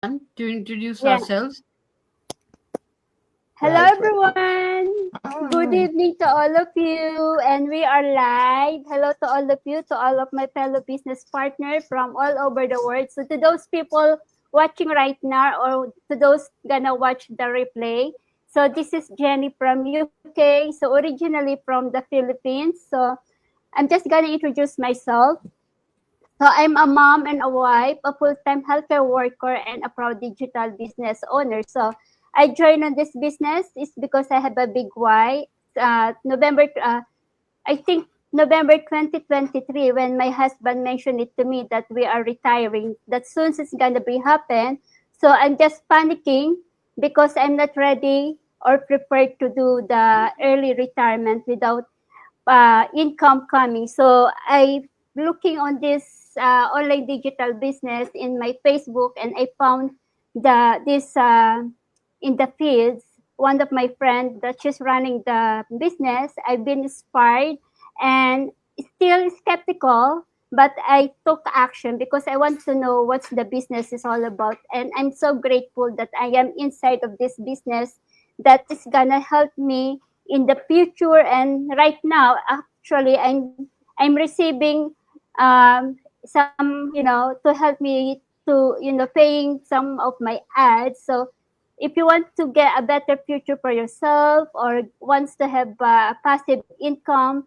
to introduce Yeah. ourselves. Hello, Right, right. everyone. Good Hi. evening to all of you. And we are live. Hello to all of you, to all of my fellow business partners from all over the world. So, to those people watching right now, or to those gonna watch the replay. So, this is Jenny from UK. So, originally from the Philippines. So, I'm just gonna introduce myself. So I'm a mom and a wife, a full-time healthcare worker, and a proud digital business owner. So I joined on this business is because I have a big why. I think November 2023, when my husband mentioned it to me that we are retiring, that soon it's gonna be happen. So I'm just panicking because I'm not ready or prepared to do the early retirement without income coming. So I looking on this online digital business in my Facebook, and I found this in the fields. One of my friends that she's running the business. I've been inspired and still skeptical, but I took action because I want to know what the business is all about. And I'm so grateful that I am inside of this business that is gonna help me in the future. And right now, actually, I'm receiving some, to help me to, paying some of my ads. So if you want to get a better future for yourself or wants to have passive income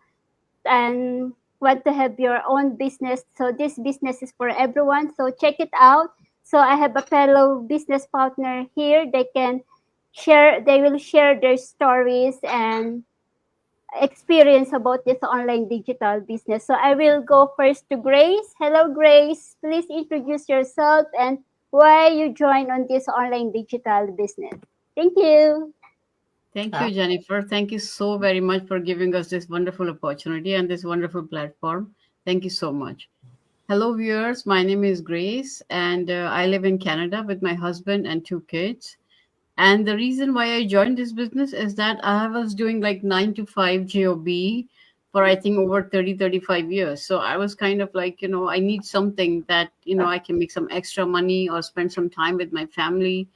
and want to have your own business, so this business is for everyone. So check it out. So I have a fellow business partner here. They will share their stories and experience about this online digital business. So I will go first to Grace. Hello, Grace. Please introduce yourself and why you joined on this online digital business. Thank you. Thank Hi. you, Jennifer. Thank you so very much for giving us this wonderful opportunity and this wonderful platform. Thank you so much. Hello, viewers. My name is Grace, and I live in Canada with my husband and two kids. And the reason why I joined this business is that I was doing like 9 to 5 job for I think over 30, 35 years. So I was kind of like, I need something that, I can make some extra money or spend some time with my family.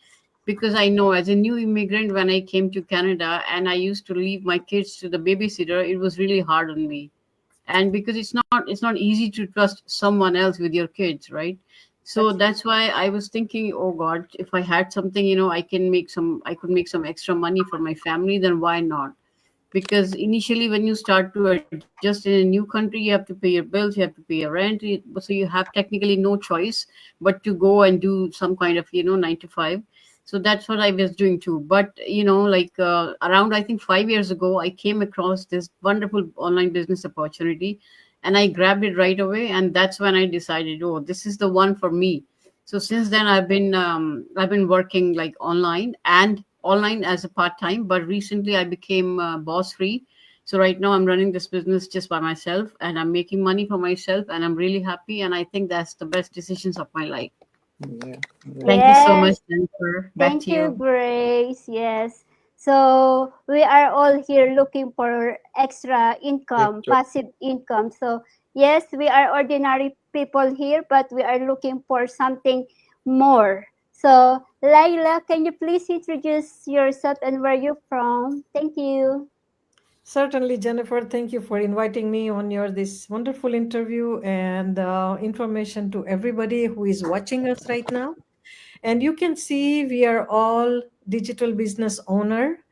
Because I know as a new immigrant, when I came to Canada and I used to leave my kids to the babysitter, it was really hard on me. And because it's not easy to trust someone else with your kids, right? So That's that's why I was thinking, oh god, if I had something, I could make some extra money for my family, then why not? Because initially when you start to adjust in a new country, you have to pay your bills, you have to pay your rent, so you have technically no choice but to go and do some kind of 9 to 5. So that's what I was doing too. But like around I think 5 years ago, I came across this wonderful online business opportunity, and I grabbed it right away, and that's when I decided, oh, this is the one for me. So since then I've been working like online as a part time, but recently I became boss free. So right now I'm running this business just by myself, and I'm making money for myself, and I'm really happy, and I think that's the best decisions of my life. Yeah, right. Thank you so much, yes. Jennifer. Back Thank to you, you. Grace. Yes. So we are all here looking for extra Great income, job. passive income. So yes, we are ordinary people here, but we are looking for something more. So Laila, can you please introduce yourself and where you're from? Thank you. Certainly, Jennifer, thank you for inviting me on your this wonderful interview and information to everybody who is watching us right now. And you can see we are all digital business owner,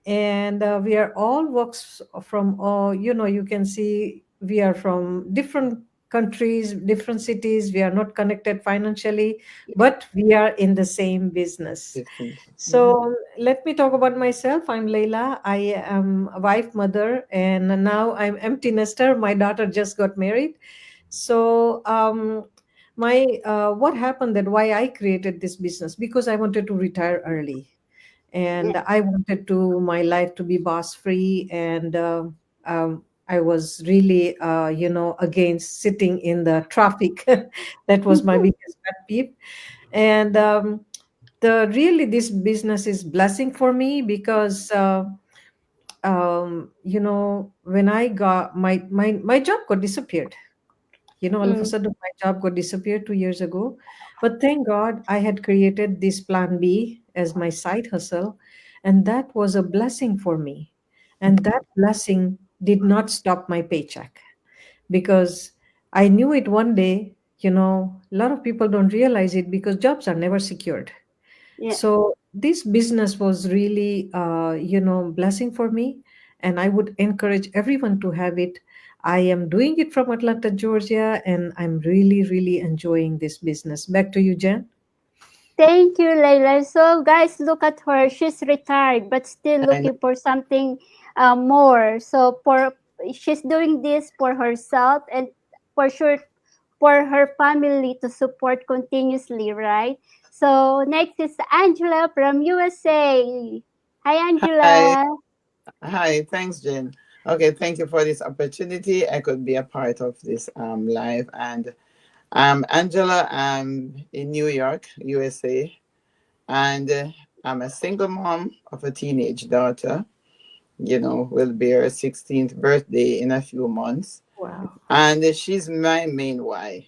and we are all works from you can see we are from different countries, different cities. We are not connected financially, but we are in the same business. Different. Mhm. So let me talk about myself. I'm Leila. I am a wife, mother, and now I'm empty nester. My daughter just got married. So my what happened, that why I created this business, because I wanted to retire early, and Yeah. I wanted to my life to be boss free. And I was really against sitting in the traffic. That was my biggest pet peeve. And the really this business is blessing for me, because when I got my job got disappeared. All of a Mm. sudden my job got disappeared 2 years ago. But thank God I had created this plan B as my side hustle. And that was a blessing for me. And that blessing did not stop my paycheck because I knew it one day. A lot of people don't realize it because jobs are never secured. Yeah. So this business was really, blessing for me, and I would encourage everyone to have it. I am doing it from Atlanta, Georgia, and I'm really, really enjoying this business. Back to you, Jen. Thank you, Layla. So, guys, look at her. She's retired, but still I know. looking for something more. So, she's doing this for herself and for sure for her family to support continuously, right? So, next is Angela from USA. Hi, Hi. Angela. Hi. Thanks, Jen. Okay, thank you for this opportunity. I could be a part of this live. And I'm Angela. I'm in New York, USA. And I'm a single mom of a teenage daughter. Will be her 16th birthday in a few months. Wow. And she's my main why.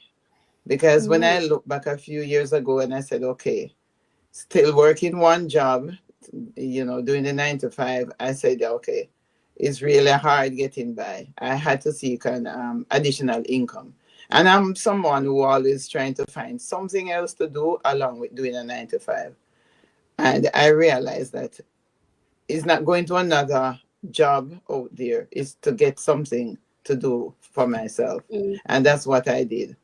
Because when I Mm, look back a few years ago and I said, okay, still working one job, doing the 9 to 5, I said, okay, it's really hard getting by. I had to seek an additional income. And I'm someone who always trying to find something else to do along with doing a 9 to 5. And I realized that it's not going to another job out there. It's to get something to do for myself. mm, And that's what I did.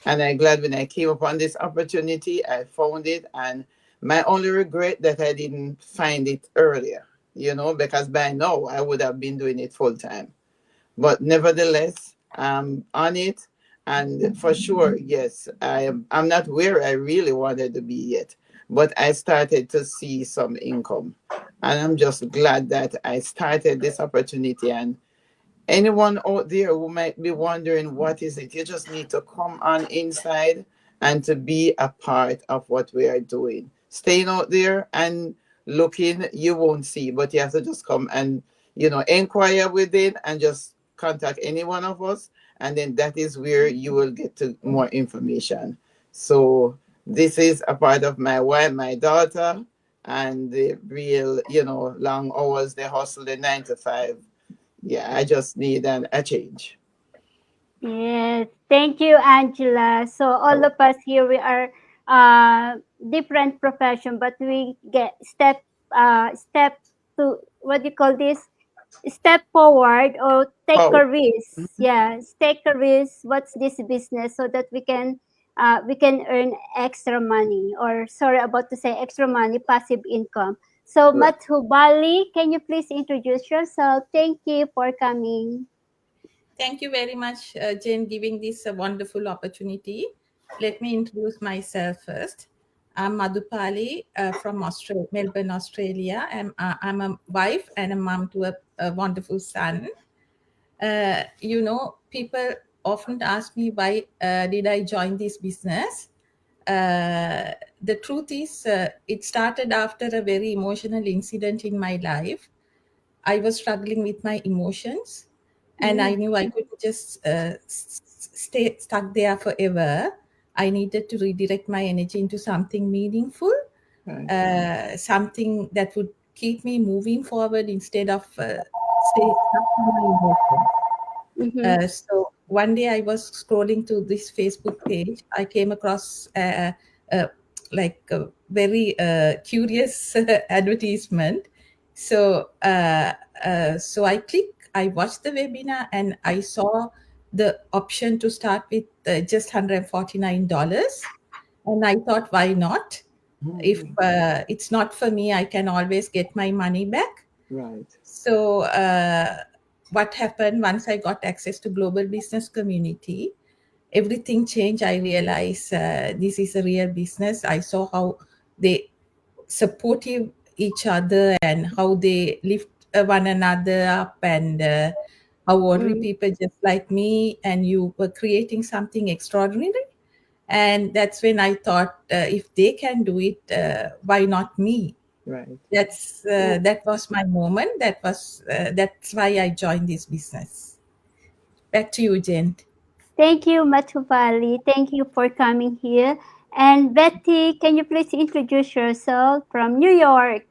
And I'm glad when I came upon this opportunity, I found it. And my only regret that I didn't find it earlier, because by now I would have been doing it full time. But nevertheless, I'm on it. And for sure, yes, I'm not where I really wanted to be yet, but I started to see some income. And I'm just glad that I started this opportunity. And anyone out there who might be wondering what is it, you just need to come on inside and to be a part of what we are doing. Staying out there and looking, you won't see, but you have to just come and inquire within and just contact any one of us, and then that is where you will get to more information. So this is a part of my wife, my daughter, and the real, long hours, the hustle, the 9 to 5. Yeah, I just need a change. yes. Thank you, Angela. So, all Oh, of us here, we are uh, different profession, but we get step to what do you call this? Step forward or take oh, a risk. Yes, take a risk. What's this business so that we can earn extra money or sorry about to say extra money, passive income. So right. Mathubali, can you please introduce yourself? Thank you for coming. Thank you very much, Jane, giving this a wonderful opportunity. Let me introduce myself first. I'm Madhupali from Melbourne, Australia. I'm a wife and a mom to a wonderful son. People often ask me why did I join this business. The truth is, it started after a very emotional incident in my life. I was struggling with my emotions, and I Mm, knew I couldn't just stay stuck there forever. I needed to redirect my energy into something meaningful, Right. something that would keep me moving forward instead of stay stuck in my emotions. mm-hmm, So one day I was scrolling to this Facebook page. I came across uh, like a very curious advertisement. So so I clicked. I watched the webinar and I saw the option to start with just $149. And I thought, why not? If Mhm. it's not for me, I can always get my money back. Right. So, what happened once I got access to global business community? Everything changed. I realized this is a real business. I saw how they supportive each other and how they lift one another up, and how ordinary mm, people just like me and you were creating something extraordinary. And that's when I thought, if they can do it, why not me? Right. yeah. That was my moment. That's why I joined this business. Back to you, Jen. Thank you, Matuvali. Thank you for coming here. And Betty, can you please introduce yourself from New York?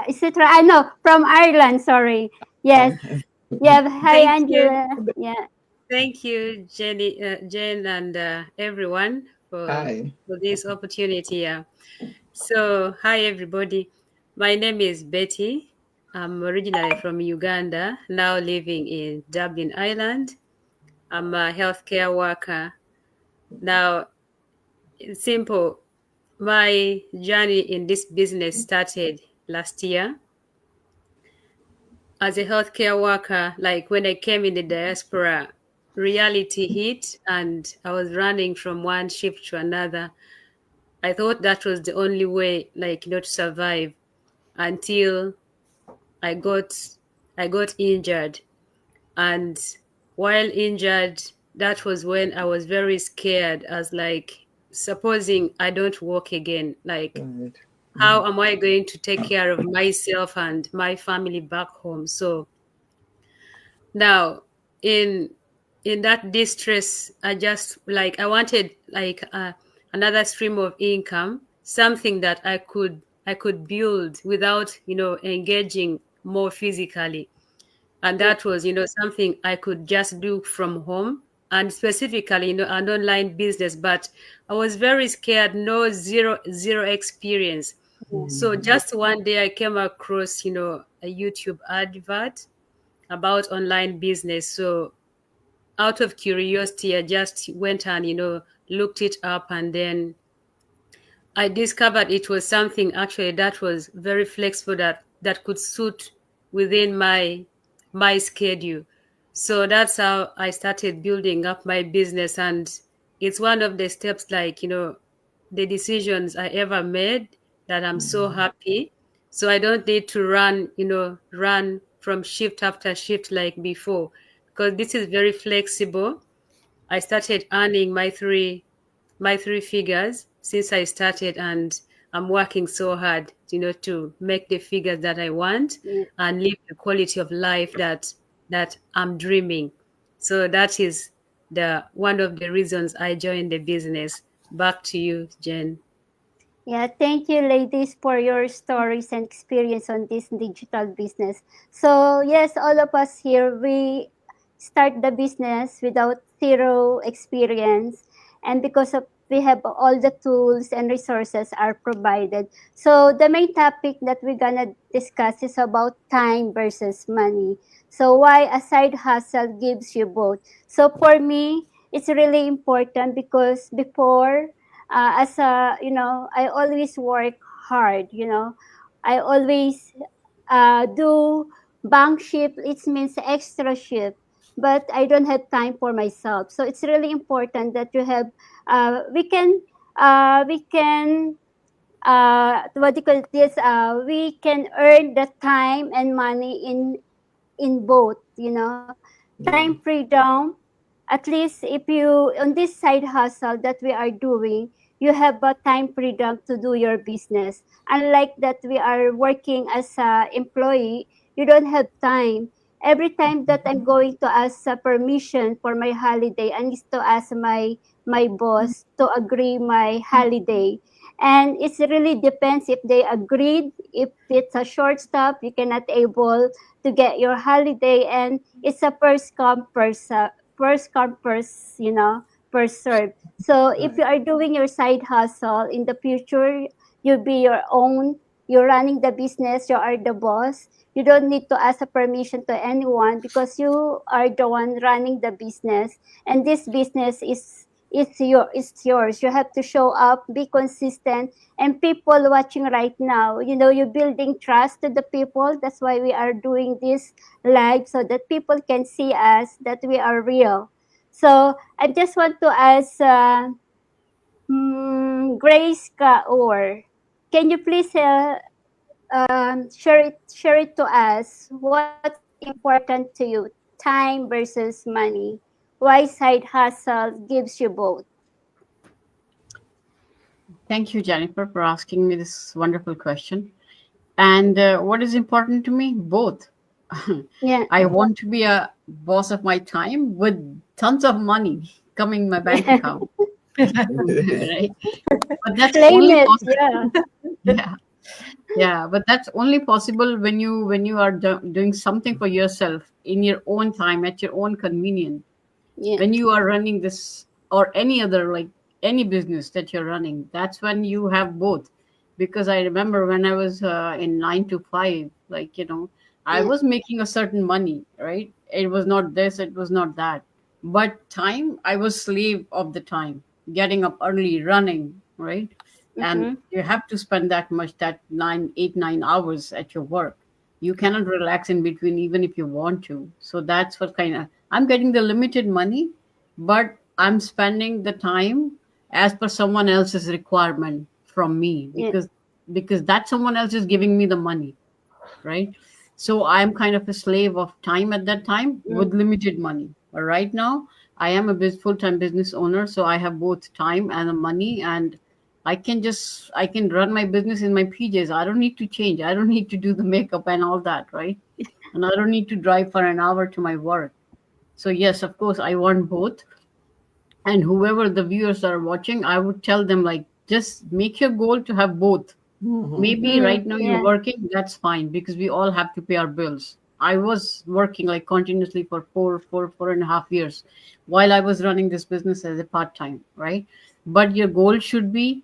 Is it right? No, from Ireland. Sorry. Yes. Yeah. Hi, Thank you. Angela. Yeah. Thank you, Jenny, Jen, and everyone Hi. for this opportunity. So, hi, everybody. My name is Betty. I'm originally from Uganda, now living in Dublin, Ireland. I'm a healthcare worker. Now, it's simple. My journey in this business started last year as a healthcare worker. Like when I came in the diaspora, reality hit and I was running from one shift to another. I thought that was the only way, like, to survive until I got I got injured. And while injured, that was when I was very scared, as like, supposing I don't walk again, like, Right. how am I going to take care of myself and my family back home? So now, in in that distress, I just, like, I wanted, like, another stream of income, something that I could build without engaging more physically. And Yeah. that was something I could just do from home, and specifically an online business. But I was very scared, no, zero experience. So just one day I came across a YouTube advert about online business. So out of curiosity, I just went and looked it up, and then I discovered it was something actually that was very flexible, that could suit within my schedule. So that's how I started building up my business, and it's one of the steps, like, the decisions I ever made, that I'm so happy. So I don't need to run from shift after shift like before, because this is very flexible. I started earning my three figures since I started, and I'm working so hard, to make the figures that I want Yeah. and live the quality of life that I'm dreaming. So that is the one of the reasons I joined the business. Back to you, Jen. Yeah, thank you, ladies, for your stories and experience on this digital business. So, yes, all of us here, we start the business without zero experience. And because of we have all the tools and resources are provided. So, the main topic that we're going to discuss is about time versus money. So, why a side hustle gives you both. So, for me, it's really important because before as a I always work hard. I always do bank shift. It means extra shift, but I don't have time for myself. So it's really important that you have we can what do you call this we can earn the time and money in both. Time Yeah. freedom. At least if you on this side hustle that we are doing, you have a time freedom to do your business. Unlike that we are working as a employee, you don't have time. Every time that I'm going to ask permission for my holiday, I need to ask my boss to agree my holiday. And it really depends if they agreed. If it's a short stop, you cannot able to get your holiday, and it's a first come first first serve. So if you Right. are doing your side hustle in the future, you'll be your own. You're running the business. You are the boss. You don't need to ask a permission to anyone because you are the one running the business, and this business is it's yours. You have to show up, be consistent, and people watching right now, you're building trust to the people. That's why we are doing this live, so that people can see us, that we are real. So I just want to ask Grace Kaur, can you please share it to us, what's important to you, time versus money, why side hustle gives you both? Thank you, Jennifer, for asking me this wonderful question. And what is important to me? Both. Yeah. I want to be a boss of my time with tons of money coming in my bank account, right? But that's Claim only it. possible. Yeah. Yeah, yeah, but that's only possible when you are doing something for yourself in your own time at your own convenience. Yeah. When you are running this or any other, like any business that you're running, that's when you have both. Because I remember when I was in 9 to 5, like, I Yeah. was making a certain money, right? It was not this, it was not that, but time, I was slave of the time, getting up early, running, right? And Mm-hmm. you have to spend that much, that 9 8 9 hours at your work. You cannot relax in between even if you want to. So that's what kind of, I'm getting the limited money, but I'm spending the time as per someone else's requirement from me, Yeah. because that someone else is giving me the money, right? So I'm kind of a slave of time at that time Mm. with limited money. But right now, I am a full-time business owner, so I have both time and the money, and I can run my business in my PJs. I don't need to change. I don't need to do the makeup and all that, right? And I don't need to drive for an hour to my work. So yes, of course, I want both. And whoever the viewers are watching, I would tell them, like, just make your goal to have both. Mhm. Maybe Mm. right now you're Yeah. working, that's fine, because we all have to pay our bills. I was working like continuously for 4.5 years while I was running this business as a part-time, right? But your goal should be,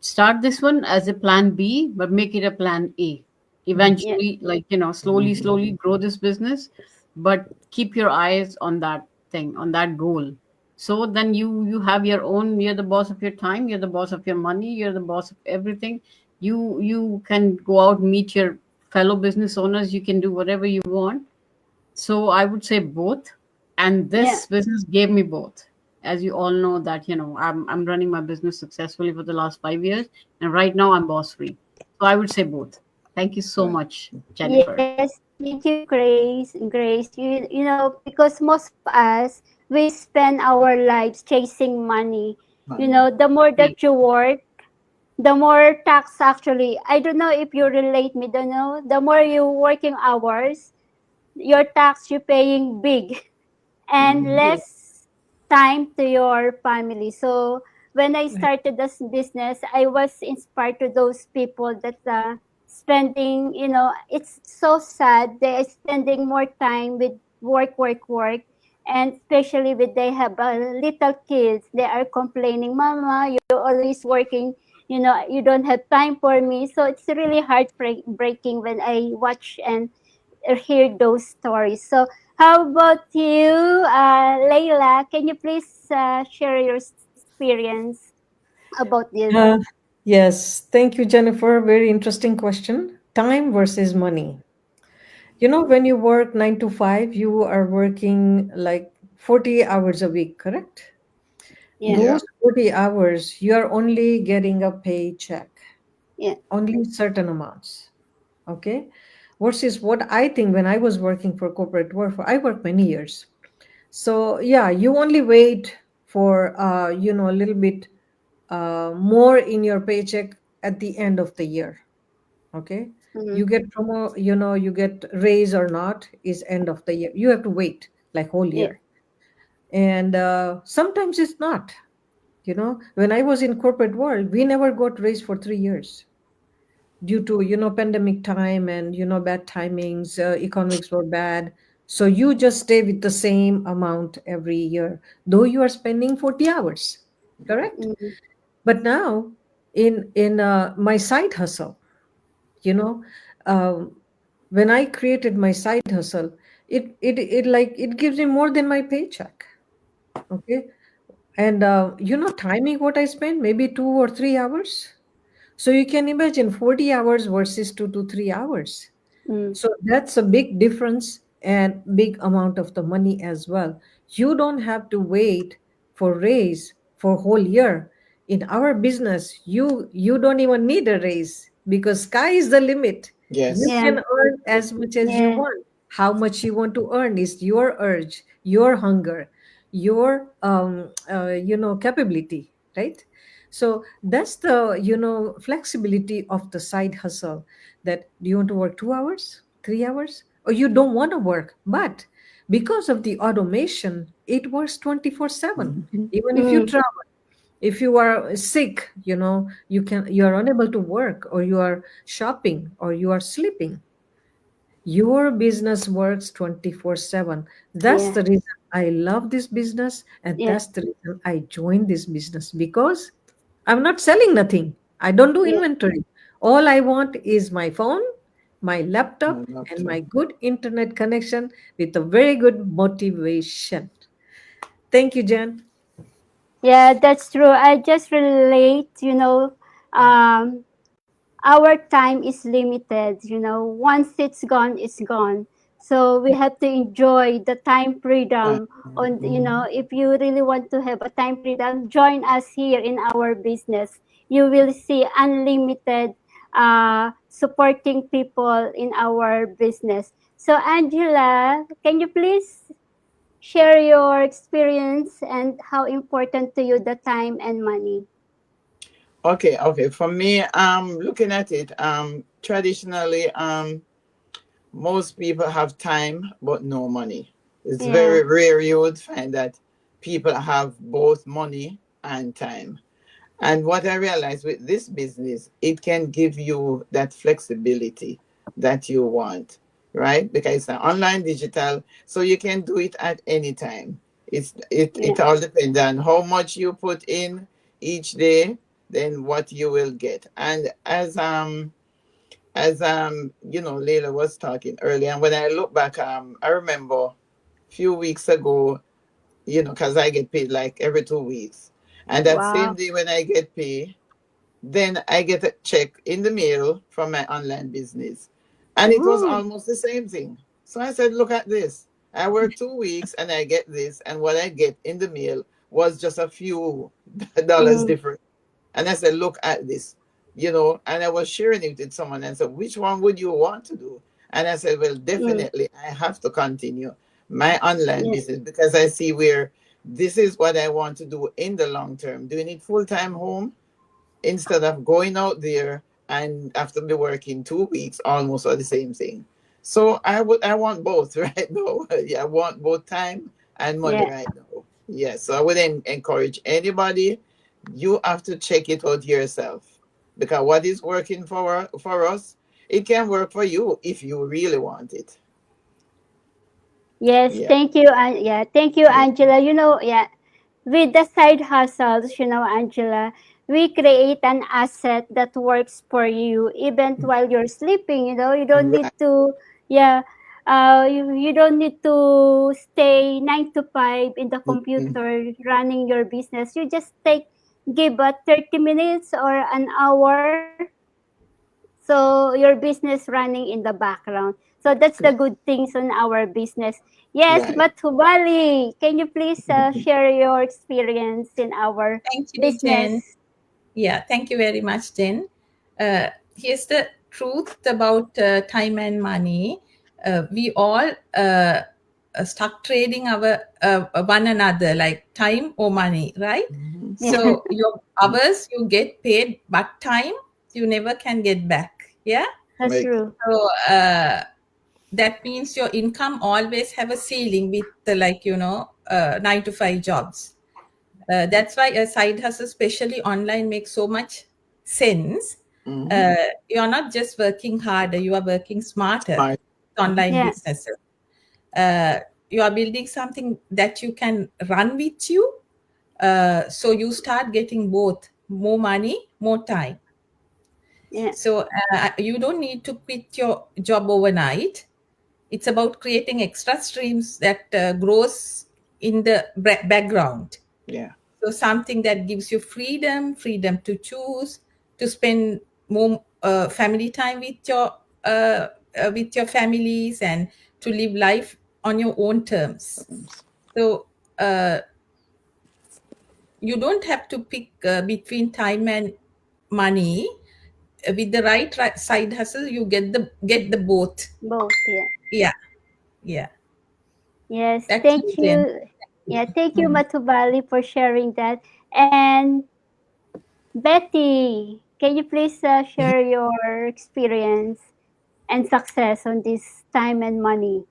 start this one as a plan B, but make it a plan A. Yeah. Eventually, like, slowly, Mhm. slowly grow this business, but keep your eyes on that thing, on that goal. So then you have your own, you're the boss of your time, you're the boss of your money, you're the boss of everything. You can go out, meet your fellow business owners, you can do whatever you want. So I would say both. And Yeah. this business gave me both. As you all know that, I'm running my business successfully for the last 5 years, and right now I'm boss free. So I would say both. Thank you so Right. much, Jennifer. Yes. Thank you, Grace. Grace, you know, because most of us, we spend our lives chasing money. You Money. know, the more Right. that you work, the more tax actually. I don't know if you relate me, don't know. The more you working hours, your tax you paying big and Mhm. Yeah. less time to your family. So when I Right. started this business, I was inspired to those people that spending, you know, it's so sad. They are spending more time with work, work, work. And especially when they have little kids, they are complaining, Mama, you're always working, you know, you don't have time for me. So it's really heartbreaking when I watch and hear those stories. So, how about you, Layla? Can you please share your experience about this? Uh, yes, thank you, Jennifer. Very interesting question. Time versus money. You know, when you work 9 to 5, you are working like 40 hours a week, correct? Yeah, Yeah. Those 40 hours, you are only getting a paycheck, yeah, only certain amounts. Okay. Versus what I think when I was working for corporate work, for I worked many years. So yeah, you only wait for a little bit more in your paycheck at the end of the year. Okay. mm-hmm. You get you get raise or not is end of the year. You have to wait like whole Yeah, year. And sometimes it's not. When I was in corporate world, we never got raise for 3 years due to pandemic time and bad timings. Economics were bad, so you just stay with the same amount every year, though you are spending 40 hours, correct? mm-hmm. But now in my side hustle, you know um, when I created my side hustle, it like it gives me more than my paycheck. Okay. And timing what I spend, maybe 2 or 3 hours. So you can imagine 40 hours versus 2 to 3 hours. Mm-hmm. So that's a big difference and big amount of the money as well. You don't have to wait for raise for whole year. In our business, you don't even need a raise because sky is the limit. You Yes. Yeah, can earn as much as you yeah, want. How much you want to earn is your urge, your hunger, your capability, right? So that's the flexibility of the side hustle. That do you want to work 2 hours, 3 hours, or you don't want to work. But because of the automation, it works 24/7. Mhm. Even if you Mm, travel, if you are sick, you are unable to work, or you are shopping, or you are sleeping, your business works 24/7. That's yeah, the reason I love this business, and yeah, that's the reason I joined this business, because I'm not selling nothing. I don't do yeah. inventory. All I want is my phone, my I laptop, love and to. my good internet connection with a very good motivation. Thank you, Jen. Yeah, that's true. I just relate, our time is limited, once it's gone, it's gone. So we have to enjoy the time Right. freedom. On, Mhm. if you really want to have a time freedom, join us here in our business. You will see unlimited supporting people in our business. So Angela, can you please share your experience and how important to you the time and money? Okay. For me, looking at it, traditionally, most people have time but no money. It's Yeah, very rare you would find that people have both money and time. And what I realized with this business, it can give you that flexibility that you want, right? Because it's an online digital, so you can do it at any time. It yeah, all depends on how much you put in each day, then what you will get. And Leila was talking earlier, and when I look back, I remember a few weeks ago, because I get paid like every 2 weeks. And that same wow. day when I get paid, then I get a check in the mail from my online business. And it was Ooh. almost the same thing. So I said, look at this. I work 2 weeks and I get this. And what I get in the mail was just a few dollars Mm, different. And I said, look at this, and I was sharing it with someone and said, which one would you want to do? And I said, well, mm, definitely I have to continue my online yeah, business because I see where this is what I want to do in the long term, doing it full time home instead of going out there and after be working 2 weeks almost for the same thing. So I want both right now. Yeah, I want both time and money yeah. right now. Yes. So I would encourage anybody, you have to check it out yourself. Because what is working for us, it can work for you if you really want it. Yes, Yeah. thank you. Yeah, thank you, Yeah. Angela. Yeah, with the side hustles, Angela, we create an asset that works for you even while you're sleeping. You don't need Right. to, yeah, you don't need to stay 9 to 5 in the Mhm. computer running your business. You just give a 30 minutes or an hour, so your business running in the background. So that's the Yeah. good things on our business. Yes, Right. but Bali, can you please share your experience in our Thank you, Jen. business? Yeah, thank you very much, Jen. Here's the truth about time and money. We all stuck trading our one another, like time or money, right? Mhm. Yeah, So your hours you get paid, but time you never can get back. Yeah. that's Right. true. So that means your income always have a ceiling with the, like 9 to 5 jobs. That's why a side hustle, especially online, makes so much sense. Hmm. You're not just working harder; you are working smarter. Smart. Online Yeah, businesses. Uh, you are building something that you can run with you. So you start getting both more money, more time. yeah, So you don't need to quit your job overnight. It's about creating extra streams that grows in the background. Yeah. So something that gives you freedom to choose, to spend more family time with your families, and to live life on your own terms. So uh, you don't have to pick between time and money. With the right side hustle, you get the both. both. Yeah. Yeah, yeah. Yes, Back to you, thank Jen. you. Yeah, thank you, Matubali, for sharing that. And Betty, can you please share your experience? and success on this time and money.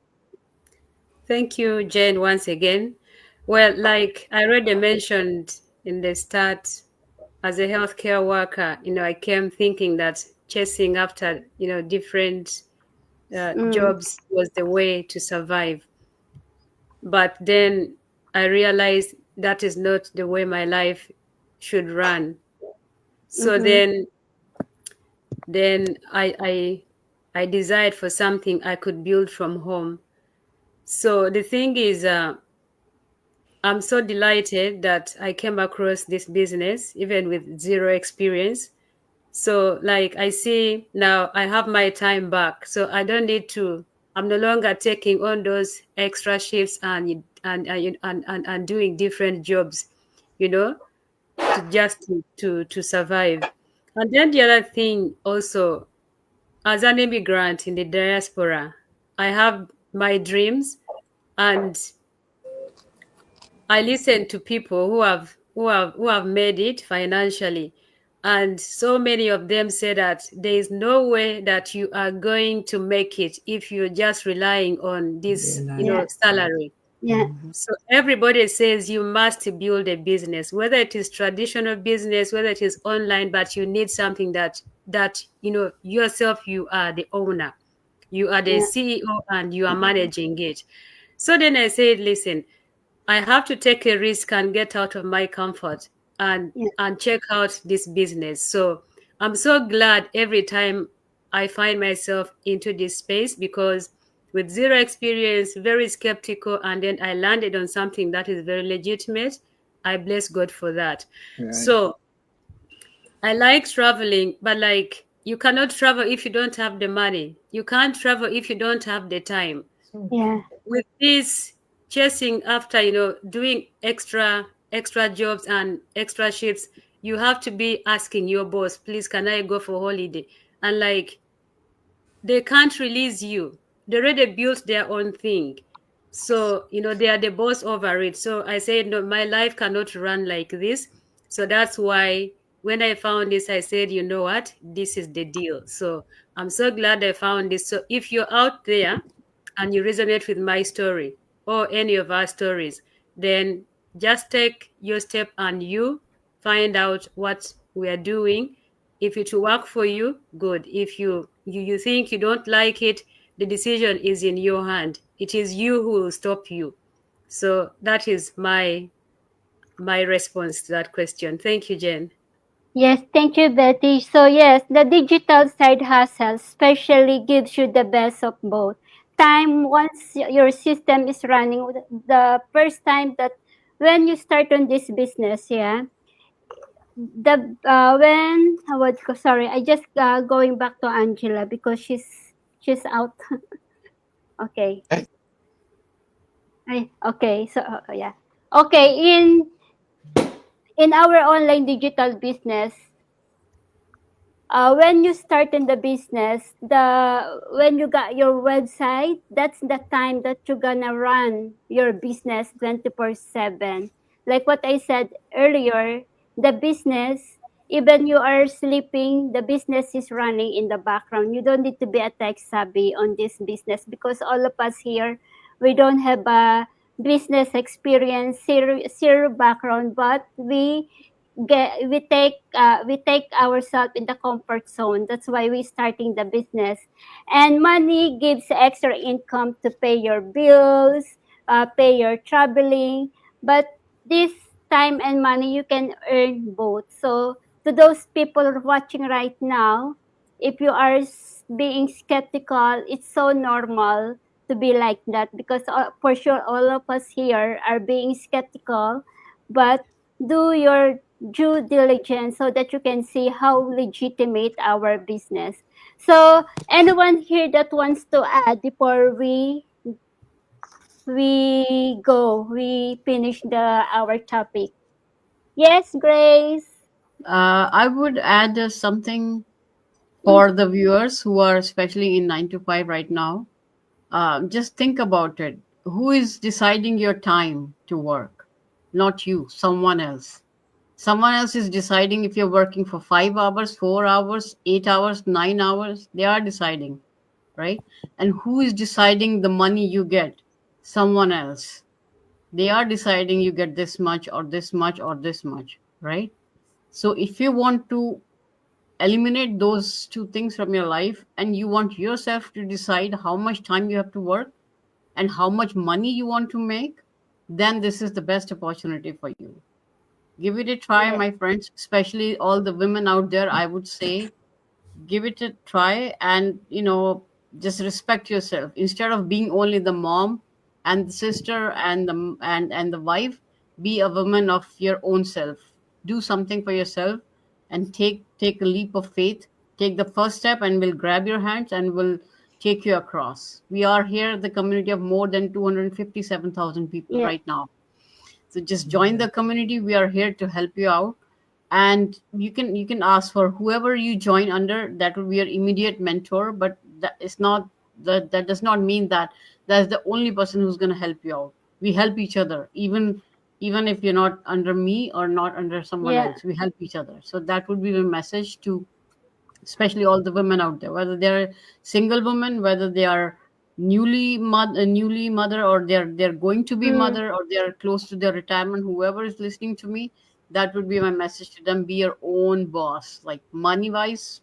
Thank you, Jen, once again. Well, like I already mentioned in the start, as a healthcare worker, I came thinking that chasing after, different Mm, jobs was the way to survive. But then I realized that is not the way my life should run. So mm-hmm. then I desired for something I could build from home. So the thing is, I'm so delighted that I came across this business, even with zero experience. So, like I see now, I have my time back. So I don't need to. I'm no longer taking on those extra shifts and doing different jobs, you know, to just to survive. And then the other thing also, as an immigrant in the diaspora, I have my dreams, and I listen to people who have made it financially, and so many of them say that there is no way that you are going to make it if you're just relying on this, Yeah, salary. yeah, So everybody says you must build a business, whether it is traditional business, whether it is online, but you need something that yourself, you are the owner, you are the yeah, CEO, and you are managing it. So then I said, listen, I have to take a risk and get out of my comfort and yeah. and check out this business. So I'm so glad every time I find myself into this space, because with zero experience, very skeptical, and then I landed on something that is very legitimate. I bless God for that. Right. So I like traveling, but like you cannot travel if you don't have the money. You can't travel if you don't have the time. So Yeah. true. With this chasing after, doing extra jobs and extra shifts, you have to be asking your boss, please, can I go for holiday? And like, they can't release you. They already built their own thing. So, they are the boss over it. So I said, no, my life cannot run like this. So that's why when I found this, I said, you know what? This is the deal. So I'm so glad I found this. So if you're out there and you resonate with my story or any of our stories, then just take your step and you find out what we are doing. If it will work for you, good. If you think you don't like it, the decision is in your hand. It is you who will stop you. So that is my response to that question. Thank you, Jen. Yes, thank you, Betty. So yes, the digital side hustle especially gives you the best of both. Time once your system is running, the first time that when you start on this business, yeah, the when I would go, sorry, I just going back to Angela because she's out. Okay, okay, so yeah, okay. In our online digital business, when you start in the business, when you got your website, that's the time that you're gonna run your business 24/7. Like what I said earlier, the business, even you are sleeping, the business is running in the background. You don't need to be a tech savvy on this business because all of us here, we don't have a business experience, zero background, but we take ourselves in the comfort zone. That's why we starting the business, and money gives extra income to pay your bills, pay your traveling. But this time and money you can earn both. So to those people watching right now, if you are being skeptical, it's so normal to be like that because for sure all of us here are being skeptical, but do your due diligence so that you can see how legitimate our business. So, anyone here that wants to add before we finish the our topic? Yes, Grace. I would add something for the viewers who are especially in 9 to 5 right now. Just think about it. Who is deciding your time to work? Not you, someone else. Someone else is deciding if you're working for 5 hours, 4 hours, 8 hours, 9 hours. They are deciding. right? And who is deciding the money you get? Someone else. They are deciding you get this much or this much or this much, right? So if you want to eliminate those two things from your life and you want yourself to decide how much time you have to work and how much money you want to make, then this is the best opportunity for you. Give it a try, Yes. my friends, especially all the women out there. I would say give it a try, and just respect yourself instead of being only the mom and the sister and the wife. Be a woman of your own self. Do something for yourself and take a leap of faith. Take the first step and we'll grab your hands and we'll take you across. We are here, the community of more than 257,000 people Yes. right now. So just join the community. We are here to help you out, and you can ask for whoever you join under. That will be your immediate mentor, but that is not that does not mean that that's the only person who's going to help you out. We help each other, even if you're not under me or not under someone Yeah. else. We help each other. So that would be the message to especially all the women out there, whether they're single women, whether they are newly mother, or they're going to be Mm, mother, or they're close to their retirement. Whoever is listening to me, that would be my message to them. Be your own boss, like money wise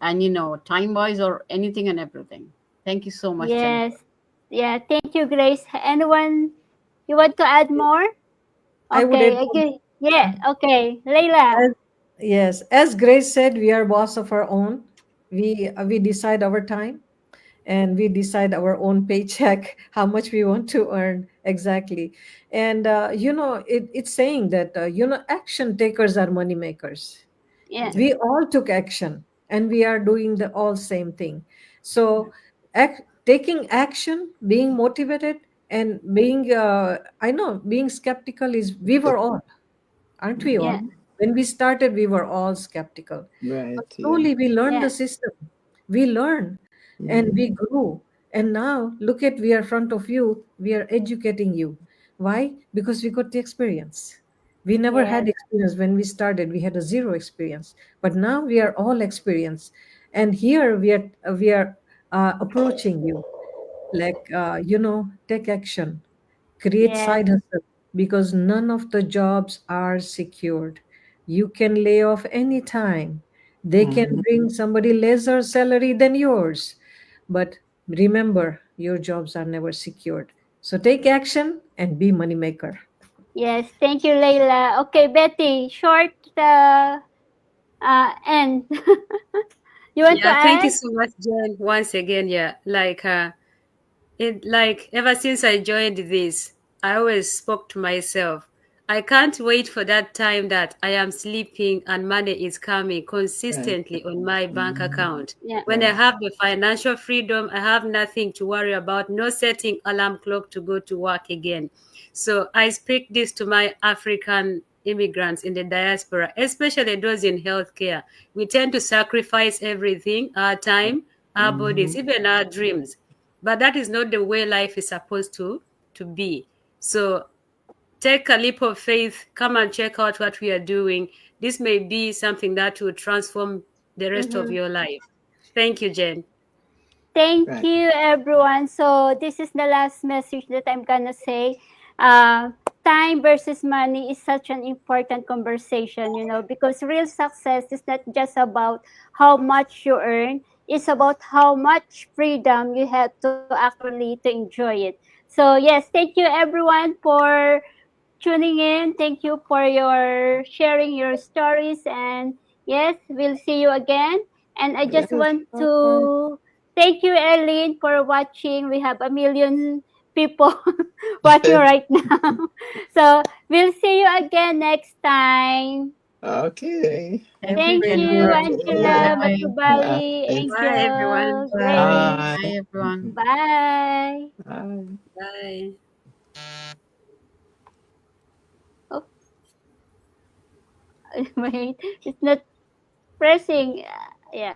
and time wise, or anything and everything. Thank you so much, yes. Jennifer. Yeah. Thank you, Grace. Anyone you want to add more? I would add Okay. Okay. Yeah. Okay. Layla. as, yes, as Grace said, we are boss of our own. We decide our time, and we decide our own paycheck, how much we want to earn exactly. And it's saying that action takers are money makers. Yeah. We all took action, and we are doing the all same thing. So taking action, being motivated, and being I know being skeptical is, we were all, aren't we Yeah. all? When we started, we were all skeptical. But Right, yeah. slowly we learned Yeah. the system. We learned and Mm-hmm. we grew. And now look at, we are front of you. We are educating you. Why? Because we got the experience. We never Yes. had experience when we started. We had a zero experience. But now we are all experienced. And here we are approaching you like take action, create Yes. side hustle, because none of the jobs are secured. You can lay off anytime. They can Mm-hmm. bring somebody lesser salary than yours, but remember, your jobs are never secured. So take action and be money maker. Yes. Thank you, Layla. Okay, Betty. Short. End. You want to Yeah, thank you add? so much, Jen. Once again, yeah, like ever since I joined this, I always spoke to myself. I can't wait for that time that I am sleeping and money is coming Right. consistently on my bank Mm-hmm. account. Yeah. When I Right. have the financial freedom, I have nothing to worry about, no setting alarm clock to go to work again. So I speak this to my African immigrants in the diaspora, especially those in healthcare. We tend to sacrifice everything, our time, our Mm-hmm. bodies, even our dreams, but that is not the way life is supposed to be. So take a leap of faith, come and check out what we are doing. This may be something that will transform the rest of Mm-hmm. your life. Thank you, Jen. Thank Right. you, everyone. So this is the last message that I'm gonna say. Uh, Time versus money is such an important conversation, because real success is not just about how much you earn. It's about how much freedom you have to actually to enjoy it. So yes, thank you everyone for tuning in. Thank you for your sharing your stories. And yes, we'll see you again. And I just Yes. want Bye. to thank you, Eileen, for watching. We have a million people watching right now. So we'll see you again next time. Okay. Thank you, Thank you, Jennifer. Angela, Okay. Bye. Matubali, Bye. Bye, everyone. Angel, Grace. Bye. Bye, everyone. Bye. Bye. Bye. Oh, wait, it's not pressing. Yeah.